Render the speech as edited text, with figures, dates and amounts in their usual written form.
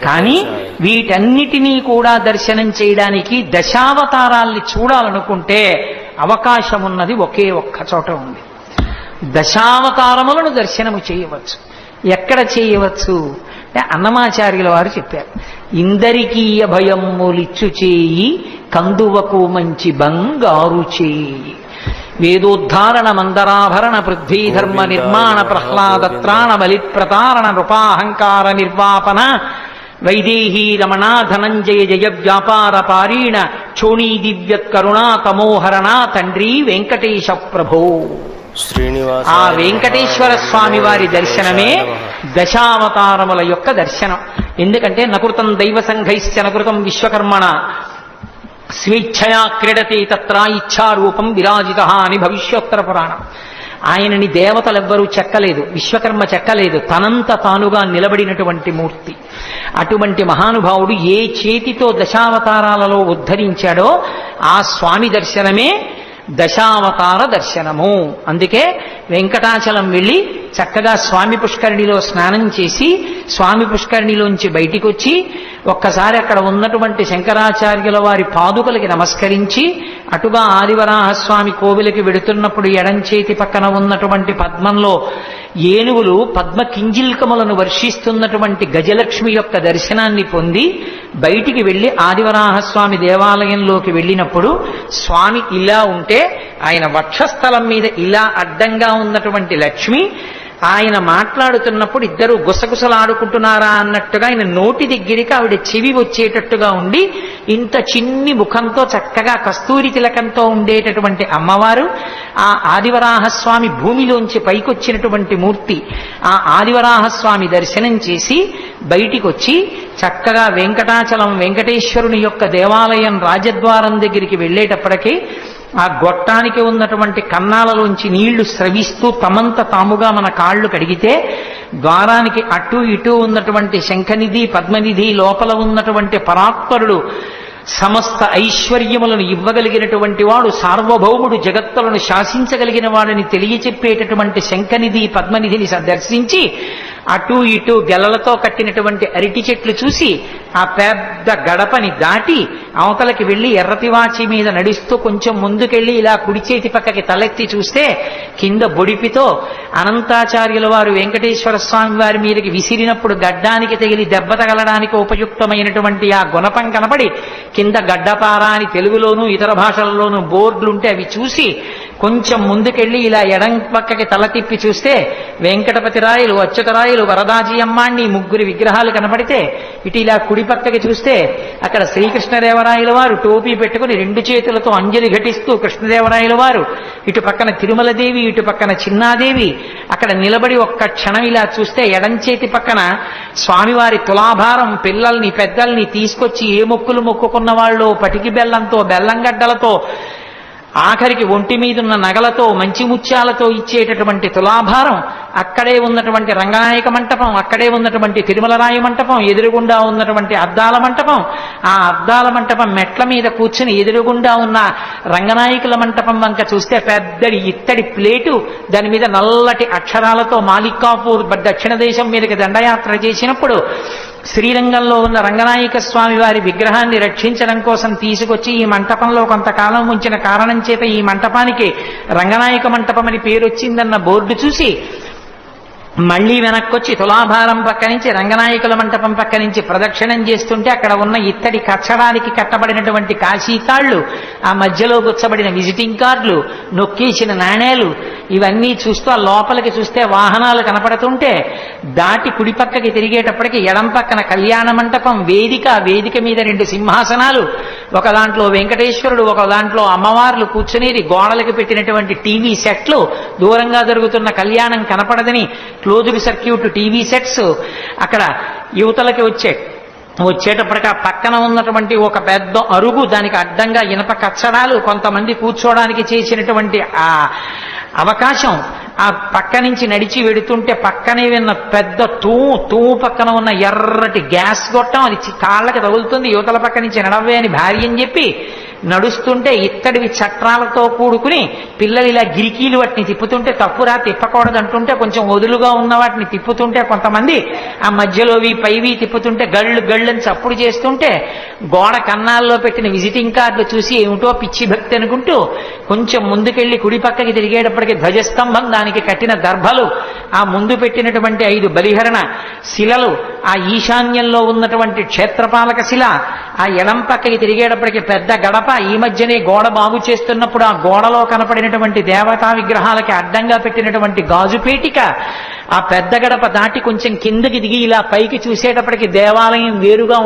కానీ వీటన్నిటినీ కూడా దర్శనం చేయడానికి దశావతారాల్ని చూడాలనుకుంటే అవకాశం ఉన్నది ఒకే ఒక్క చోట ఉంది. దశావతారములను దర్శనము చేయవచ్చు. ఎక్కడ చేయవచ్చు అంటే అన్నమాచార్యుల వారు చెప్పారు, ఇందరికీ అభయమ్ములిచ్చు చేయి కందువకు మంచి బంగారు చేయి. వేదోద్ధారణ మందరాభరణ పృథ్వీధర్మ నిర్మాణ ప్రహ్లాదత్రాణ బలిప్రతారణ నృపాహంకార నిర్వాపన వైదేహీ రమణా ధనంజయ జయ వ్యాపార పారీణ చోణీ దివ్యత్కరుణా తమోహరణ తండ్రి వెంకటేశ ప్రభో. ఆ వెంకటేశ్వర స్వామి వారి దర్శనమే దశావతారముల యొక్క దర్శనం. ఎందుకంటే నకృతం దైవ సంఘైశ్చ నకృతం విశ్వకర్మణ స్వేచ్ఛయా క్రీడతే తత్ర ఇచ్ఛారూపం విరాజిత అని భవిష్యోత్తర పురాణం. ఆయనని దేవతలెవ్వరూ చెక్కలేదు, విశ్వకర్మ చెక్కలేదు, తనంత తానుగా నిలబడినటువంటి మూర్తి. అటువంటి మహానుభావుడు ఏ చేతితో దశావతారాలలో ఉద్ధరించాడో ఆ స్వామి దర్శనమే దశావతార దర్శనము. అందుకే వెంకటాచలం వెళ్ళి చక్కగా స్వామి పుష్కరిణిలో స్నానం చేసి స్వామి పుష్కరిణిలోంచి బయటికి వచ్చి ఒక్కసారి అక్కడ ఉన్నటువంటి శంకరాచార్యుల వారి పాదుకలకి నమస్కరించి అటుగా ఆదివరాహస్వామి కోవిలకి వెడుతున్నప్పుడు ఎడంచేతి పక్కన ఉన్నటువంటి పద్మంలో ఏనుగులు పద్మ కింజిల్కములను వర్షిస్తున్నటువంటి గజలక్ష్మి యొక్క దర్శనాన్ని పొంది బయటికి వెళ్లి ఆదివరాహస్వామి దేవాలయంలోకి వెళ్ళినప్పుడు స్వామి ఇలా ఉంటే ఆయన వక్షస్థలం మీద ఇలా అడ్డంగా ఉన్నటువంటి లక్ష్మి ఆయన మాట్లాడుతున్నప్పుడు ఇద్దరు గుసగుసలాడుకుంటున్నారా అన్నట్టుగా ఆయన నోటి దగ్గరికి ఆవిడ చెవి వచ్చేటట్టుగా ఉండి ఇంత చిన్ని ముఖంతో చక్కగా కస్తూరి తిలకంతో ఉండేటటువంటి అమ్మవారు ఆ ఆదివరాహస్వామి భూమిలోంచి పైకొచ్చినటువంటి మూర్తి. ఆ ఆదివరాహస్వామి దర్శనం చేసి బయటికి వచ్చి చక్కగా వెంకటాచలం వెంకటేశ్వరుని యొక్క దేవాలయం రాజద్వారం దగ్గరికి వెళ్ళేటప్పటికీ ఆ గొట్టానికి ఉన్నటువంటి కన్నాలలోంచి నీళ్లు స్రవిస్తూ తమంత తాముగా మన కాళ్లు కడిగితే ద్వారానికి అటు ఇటు ఉన్నటువంటి శంఖనిధి పద్మనిధి లోపల ఉన్నటువంటి పరాత్పరుడు సమస్త ఐశ్వర్యములను ఇవ్వగలిగినటువంటి వాడు సార్వభౌముడు జగత్తులను శాసించగలిగిన వాడిని తెలియచెప్పేటటువంటి శంఖనిధి పద్మనిధిని దర్శించి అటు ఇటు గెలలతో కట్టినటువంటి అరటి చెట్లు చూసి ఆ పెద్ద గడపని దాటి అవతలకి వెళ్లి ఎర్రతివాచి మీద నడుస్తూ కొంచెం ముందుకెళ్లి ఇలా కుడి చేతి పక్కకి తలెత్తి చూస్తే కింద బొడిపితో అనంతాచార్యుల వారు వెంకటేశ్వర స్వామి వారి మీదకి విసిరినప్పుడు గడ్డానికి తగిలి దెబ్బ తగలడానికి ఉపయుక్తమైనటువంటి ఆ గుణపం కనపడి కింద గడ్డపార అని తెలుగులోనూ ఇతర భాషలలోనూ బోర్డులుంటే అవి చూసి కొంచెం ముందుకెళ్లి ఇలా ఎడం పక్కకి తల తిప్పి చూస్తే వెంకటపతి రాయలు అచ్యుతరాయలు వరదాజీ అమ్మాణ్ణి ముగ్గురి విగ్రహాలు కనపడితే ఇటు ఇలా కుడి పక్కకి చూస్తే అక్కడ శ్రీకృష్ణదేవరాయల వారు టోపీ పెట్టుకుని రెండు చేతులతో అంజలి ఘటిస్తూ కృష్ణదేవరాయల వారు, ఇటు పక్కన తిరుమలదేవి, ఇటు పక్కన చిన్నాదేవి అక్కడ నిలబడి ఒక్క క్షణం ఇలా చూస్తే ఎడంచేతి పక్కన స్వామివారి తులాభారం పిల్లల్ని పెద్దల్ని తీసుకొచ్చి ఏ మొక్కులు మొక్కుకున్న వాళ్ళు పటికి బెల్లంతో బెల్లంగడ్డలతో ఆఖరికి ఒంటి మీదున్న నగలతో మంచి ముత్యాలతో ఇచ్చేటటువంటి తులాభారం, అక్కడే ఉన్నటువంటి రంగనాయక మంటపం, అక్కడే ఉన్నటువంటి తిరుమలరాయి మంటపం, ఎదురుగుండా ఉన్నటువంటి అద్దాల మంటపం, ఆ అద్దాల మంటపం మెట్ల మీద కూర్చుని ఎదురుగుండా ఉన్న రంగనాయకుల మంటపం వంక చూస్తే పెద్దడి ఇత్తడి ప్లేటు, దాని మీద నల్లటి అక్షరాలతో మాలికాపూర్ దక్షిణ దేశం మీదకి దండయాత్ర చేసినప్పుడు శ్రీరంగంలో ఉన్న రంగనాయక స్వామి వారి విగ్రహాన్ని రక్షించడం కోసం తీసుకొచ్చి ఈ మంటపంలో కొంతకాలం ఉంచిన కారణం చేత ఈ మంటపానికి రంగనాయక మంటపం అని పేరు వచ్చిందన్న బోర్డు చూసి మళ్లీ వెనక్కొచ్చి తులాభారం పక్క నుంచి రంగనాయకుల మంటపం పక్క నుంచి ప్రదక్షిణం చేస్తుంటే అక్కడ ఉన్న ఇత్తడి కచ్చడానికి కట్టబడినటువంటి కాశీతాళ్లు, ఆ మధ్యలో గుచ్చబడిన విజిటింగ్ కార్డులు, నొక్కేసిన నాణేలు ఇవన్నీ చూస్తూ ఆ లోపలికి చూస్తే వాహనాలు కనపడుతుంటే దాటి కుడి పక్కకి తిరిగేటప్పటికి ఎడం పక్కన కళ్యాణ మంటపం, వేదిక మీద రెండు సింహాసనాలు, ఒక దాంట్లో వెంకటేశ్వరుడు, ఒక దాంట్లో అమ్మవార్లు కూర్చునేది, గోడలకు పెట్టినటువంటి టీవీ సెట్లు, దూరంగా జరుగుతున్న కళ్యాణం కనపడదని క్లోజ్డ్ సర్క్యూట్ టీవీ సెట్స్, అక్కడ యువతలకి వచ్చేటప్పటికి ఆ పక్కన ఉన్నటువంటి ఒక పెద్ద అరుగు, దానికి అడ్డంగా ఇనప కచ్చడాలు, కొంతమంది కూర్చోడానికి చేసినటువంటి ఆ అవకాశం, ఆ పక్క నుంచి నడిచి వెడుతుంటే పక్కనే విన్న పెద్ద తూము పక్కన ఉన్న ఎర్రటి గ్యాస్ గొట్టం, అది కాళ్ళకి తగులుతుంది, యువతల పక్క నుంచి నడవే అని భార్య అని చెప్పి నడుస్తుంటే ఇత్తడివి చట్రాలతో కూడుకుని పిల్లలు ఇలా గిరికీలు వాటిని తిప్పుతుంటే తప్పురా తిప్పకూడదు అంటుంటే కొంచెం వదులుగా ఉన్న వాటిని తిప్పుతుంటే కొంతమంది ఆ మధ్యలోవి పైవి తిప్పుతుంటే గళ్ళు గళ్ళని చప్పుడు చేస్తుంటే గోడ కన్నాల్లో పెట్టిన విజిటింగ్ కార్డులు చూసి ఏమిటో పిచ్చి భక్తి అనుకుంటూ కొంచెం ముందుకెళ్లి కుడి పక్కకి తిరిగేటప్పటికి ధ్వజస్తంభం, దానికి కట్టిన దర్భలు, ఆ ముందు పెట్టినటువంటి 5 బలిహరణ శిలలు, ఆ ఈశాన్యంలో ఉన్నటువంటి క్షేత్రపాలక శిల, ఆ ఎడం పక్కకి తిరిగేటప్పటికి పెద్ద గడప, ఈ మధ్యనే గోడ బాగు చేస్తున్నప్పుడు ఆ గోడలో కనపడినటువంటి దేవతా విగ్రహాలకి అడ్డంగా పెట్టినటువంటి గాజుపేటిక, ఆ పెద్ద గడప దాటి కొంచెం కిందకి దిగి ఇలా పైకి చూసేటప్పటికి దేవాలయం వేరుగా